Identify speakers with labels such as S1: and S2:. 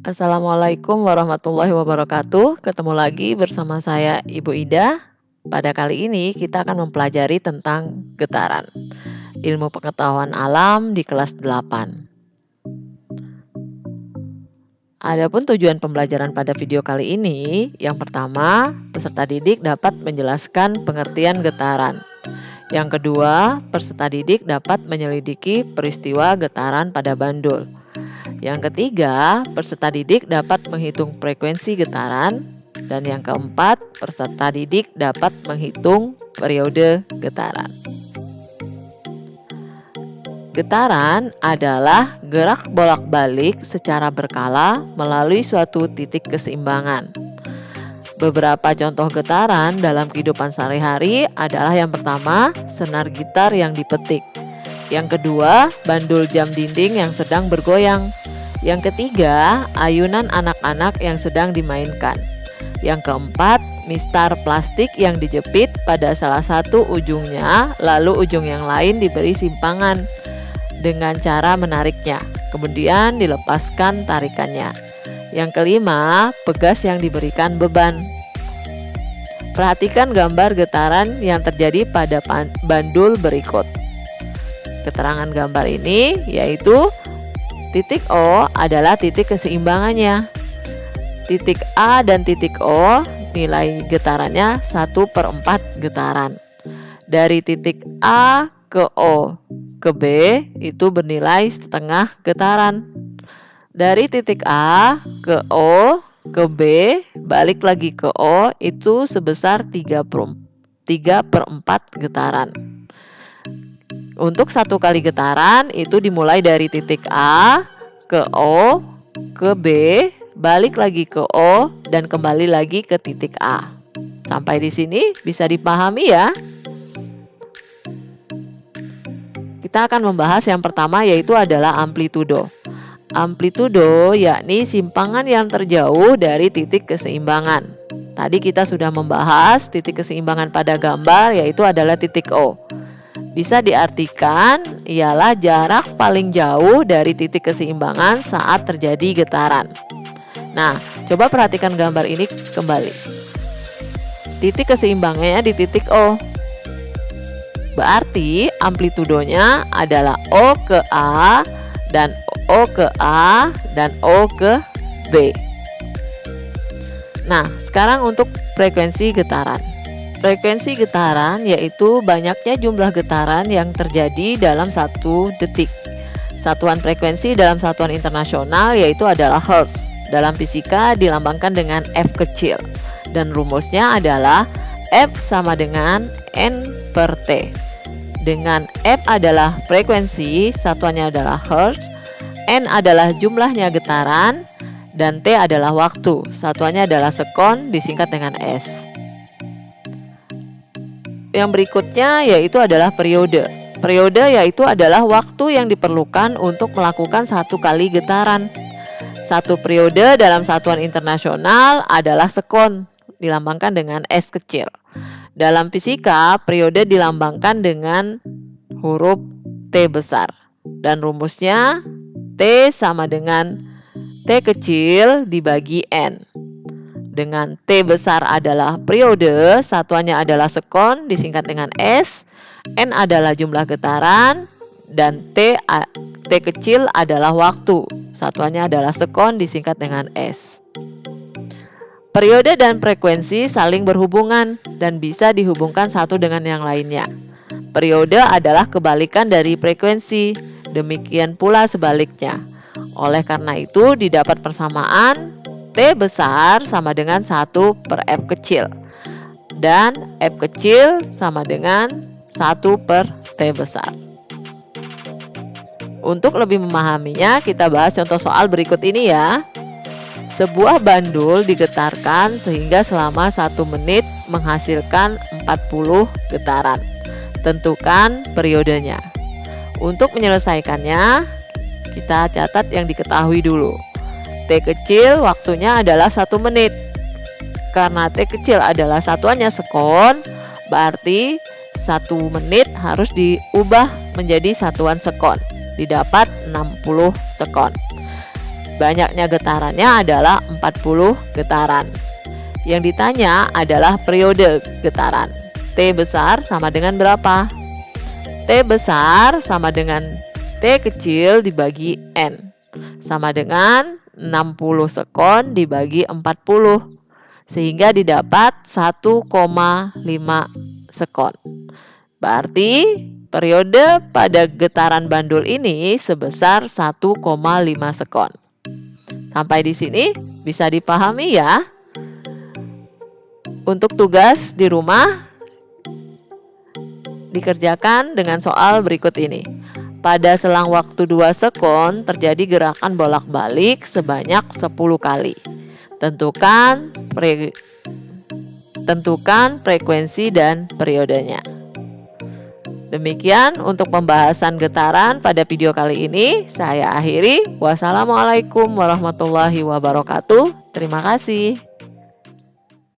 S1: Assalamualaikum warahmatullahi wabarakatuh. Ketemu lagi bersama saya Ibu Ida. Pada kali ini kita akan mempelajari tentang getaran. Ilmu pengetahuan alam di kelas 8. Adapun tujuan pembelajaran pada video kali ini, yang pertama, peserta didik dapat menjelaskan pengertian getaran. Yang kedua, peserta didik dapat menyelidiki peristiwa getaran pada bandul. Yang ketiga, peserta didik dapat menghitung frekuensi getaran. Dan yang keempat, peserta didik dapat menghitung periode getaran. Getaran adalah gerak bolak-balik secara berkala melalui suatu titik keseimbangan. Beberapa contoh getaran dalam kehidupan sehari-hari adalah yang pertama, senar gitar yang dipetik. Yang kedua, bandul jam dinding yang sedang bergoyang. Yang ketiga, ayunan anak-anak yang sedang dimainkan. Yang keempat, mistar plastik yang dijepit pada salah satu ujungnya, lalu ujung yang lain diberi simpangan dengan cara menariknya, kemudian dilepaskan tarikannya. Yang kelima, pegas yang diberikan beban. Perhatikan gambar getaran yang terjadi pada bandul berikut. Keterangan gambar ini yaitu titik O adalah titik keseimbangannya. Titik A dan titik O nilai getarannya 1/4 getaran. Dari titik A ke O ke B itu bernilai setengah getaran. Dari titik A ke O ke B balik lagi ke O itu sebesar 3/4 getaran. Untuk satu kali getaran itu dimulai dari titik A ke O ke B, balik lagi ke O dan kembali lagi ke titik A. Sampai di sini bisa dipahami ya. Kita akan membahas yang pertama yaitu adalah amplitudo. Amplitudo yakni simpangan yang terjauh dari titik keseimbangan. Tadi kita sudah membahas titik keseimbangan pada gambar yaitu adalah titik O. Bisa diartikan ialah jarak paling jauh dari titik keseimbangan saat terjadi getaran. Nah, coba perhatikan gambar ini kembali. Titik keseimbangannya di titik O. Berarti amplitudonya adalah O ke A dan O ke A dan O ke B. Nah, sekarang untuk frekuensi getaran. Frekuensi getaran yaitu banyaknya jumlah getaran yang terjadi dalam 1 detik. Satuan frekuensi dalam satuan internasional yaitu adalah Hertz. Dalam fisika dilambangkan dengan F kecil. Dan rumusnya adalah F sama dengan N/T. Dengan F adalah frekuensi, satuannya adalah Hertz, N adalah jumlahnya getaran, dan T adalah waktu, satuannya adalah sekon disingkat dengan S. Yang berikutnya yaitu adalah periode. Periode yaitu adalah waktu yang diperlukan untuk melakukan satu kali getaran. Satu periode dalam satuan internasional adalah sekon, dilambangkan dengan S kecil. Dalam fisika, periode dilambangkan dengan huruf T besar. Dan rumusnya T sama dengan T kecil dibagi N. Dengan T besar adalah periode, satuannya adalah sekon disingkat dengan S, N adalah jumlah getaran, dan T kecil adalah waktu, satuannya adalah sekon disingkat dengan S. Periode dan frekuensi saling berhubungan dan bisa dihubungkan satu dengan yang lainnya. Periode adalah kebalikan dari frekuensi, demikian pula sebaliknya. Oleh karena itu didapat persamaan T besar sama dengan 1/F kecil dan F kecil sama dengan 1/T besar. Untuk lebih memahaminya kita bahas contoh soal berikut ini ya. Sebuah bandul digetarkan sehingga selama 1 menit menghasilkan 40 getaran. Tentukan periodenya. Untuk menyelesaikannya, kita catat yang diketahui dulu. T kecil waktunya adalah 1 menit. Karena T kecil adalah satuannya sekon, berarti 1 menit harus diubah menjadi satuan sekon. Didapat 60 sekon. banyaknya getarannya adalah 40 getaran. Yang ditanya adalah periode getaran. T besar sama dengan berapa? T besar sama dengan T kecil dibagi N. Sama dengan 60 sekon dibagi 40. Sehingga didapat 1,5 sekon. Berarti periode pada getaran bandul ini sebesar 1,5 sekon. Sampai di sini bisa dipahami ya? Untuk tugas di rumah dikerjakan dengan soal berikut ini. Pada selang waktu 2 sekon terjadi gerakan bolak-balik sebanyak 10 kali. Tentukan frekuensi dan periodenya. Demikian untuk pembahasan getaran pada video kali ini. Saya akhiri. Wassalamualaikum warahmatullahi wabarakatuh. Terima kasih.